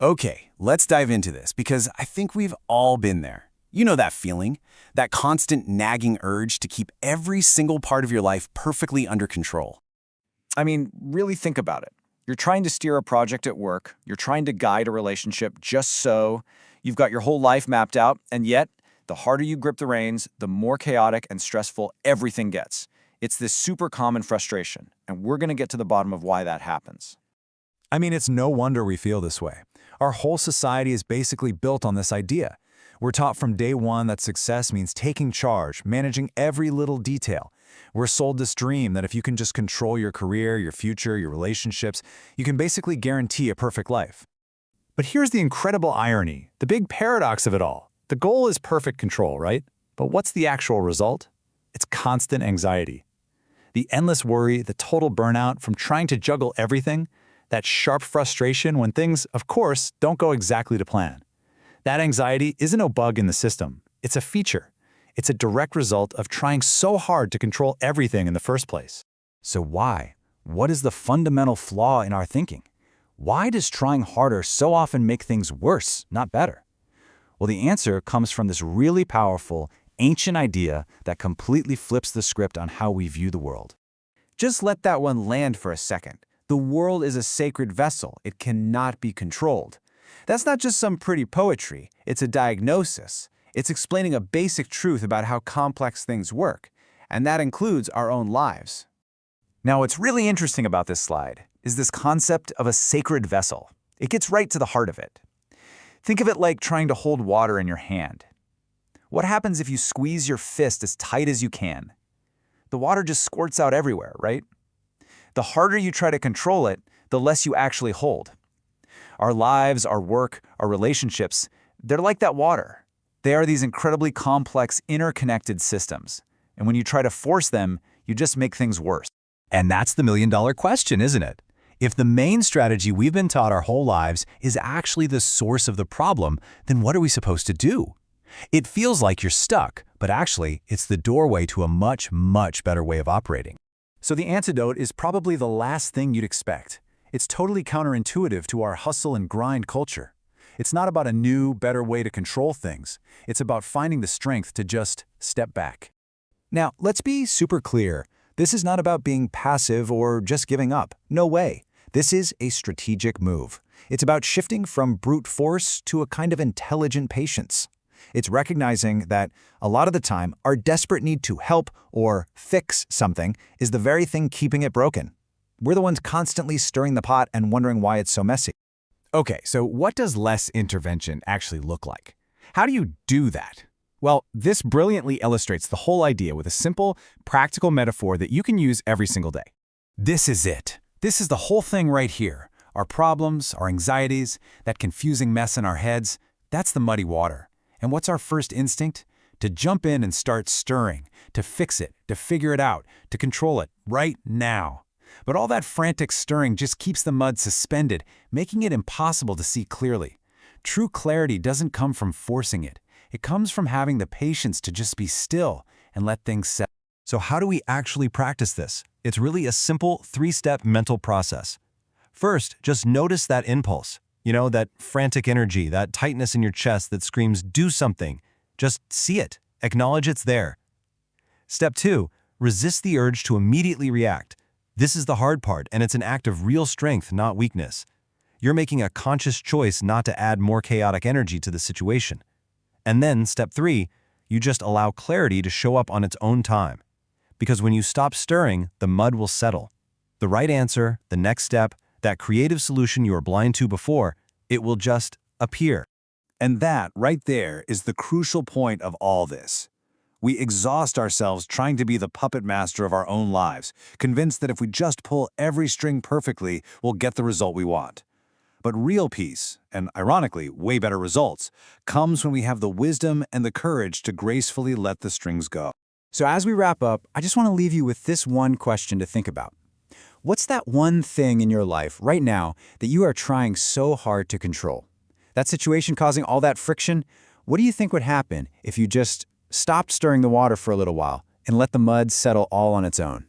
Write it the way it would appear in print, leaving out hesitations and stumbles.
Okay, let's dive into this because I think we've all been there. You know that feeling, that constant nagging urge to keep every single part of your life perfectly under control. I mean, really think about it. You're trying to steer a project at work, you're trying to guide a relationship just so, you've got your whole life mapped out, and yet, the harder you grip the reins, the more chaotic and stressful everything gets. It's this super common frustration, and we're going to get to the bottom of why that happens. I mean, it's no wonder we feel this way. Our whole society is basically built on this idea. We're taught from day one that success means taking charge, managing every little detail. We're sold this dream that if you can just control your career, your future, your relationships, you can basically guarantee a perfect life. But here's the incredible irony, the big paradox of it all. The goal is perfect control, right? But what's the actual result? It's constant anxiety. The endless worry, the total burnout from trying to juggle everything, that sharp frustration when things, of course, don't go exactly to plan. That anxiety isn't a bug in the system. It's a feature. It's a direct result of trying so hard to control everything in the first place. So why? What is the fundamental flaw in our thinking? Why does trying harder so often make things worse, not better? Well, the answer comes from this really powerful, ancient idea that completely flips the script on how we view the world. Just let that one land for a second. The world is a sacred vessel. It cannot be controlled. That's not just some pretty poetry. It's a diagnosis. It's explaining a basic truth about how complex things work, and that includes our own lives. Now, what's really interesting about this slide is this concept of a sacred vessel. It gets right to the heart of it. Think of it like trying to hold water in your hand. What happens if you squeeze your fist as tight as you can? The water just squirts out everywhere, right? The harder you try to control it, the less you actually hold. Our lives, our work, our relationships, they're like that water. They are these incredibly complex, interconnected systems. And when you try to force them, you just make things worse. And that's the million-dollar question, isn't it? If the main strategy we've been taught our whole lives is actually the source of the problem, then what are we supposed to do? It feels like you're stuck, but actually, it's the doorway to a much, much better way of operating. So the antidote is probably the last thing you'd expect. It's totally counterintuitive to our hustle and grind culture. It's not about a new, better way to control things. It's about finding the strength to just step back. Now, let's be super clear. This is not about being passive or just giving up. No way. This is a strategic move. It's about shifting from brute force to a kind of intelligent patience. It's recognizing that a lot of the time, our desperate need to help or fix something is the very thing keeping it broken. We're the ones constantly stirring the pot and wondering why it's so messy. Okay, so what does less intervention actually look like? How do you do that? Well, this brilliantly illustrates the whole idea with a simple, practical metaphor that you can use every single day. This is it. This is the whole thing right here. Our problems, our anxieties, that confusing mess in our heads, that's the muddy water. And what's our first instinct? To jump in and start stirring, to fix it, to figure it out, to control it right now. But all that frantic stirring just keeps the mud suspended, making it impossible to see clearly. True clarity doesn't come from forcing it. It comes from having the patience to just be still and let things settle. So how do we actually practice this? It's really a simple three-step mental process. First, just notice that impulse. You know, that frantic energy, that tightness in your chest that screams, do something. Just see it. Acknowledge it's there. Step 2, resist the urge to immediately react. This is the hard part, and it's an act of real strength, not weakness. You're making a conscious choice not to add more chaotic energy to the situation. And then, step 3, you just allow clarity to show up on its own time. Because when you stop stirring, the mud will settle. The right answer, the next step, that creative solution you were blind to before, it will just appear. And that, right there, is the crucial point of all this. We exhaust ourselves trying to be the puppet master of our own lives, convinced that if we just pull every string perfectly, we'll get the result we want. But real peace, and ironically, way better results, comes when we have the wisdom and the courage to gracefully let the strings go. So as we wrap up, I just want to leave you with this one question to think about. What's that one thing in your life right now that you are trying so hard to control? That situation causing all that friction? What do you think would happen if you just stopped stirring the water for a little while and let the mud settle all on its own?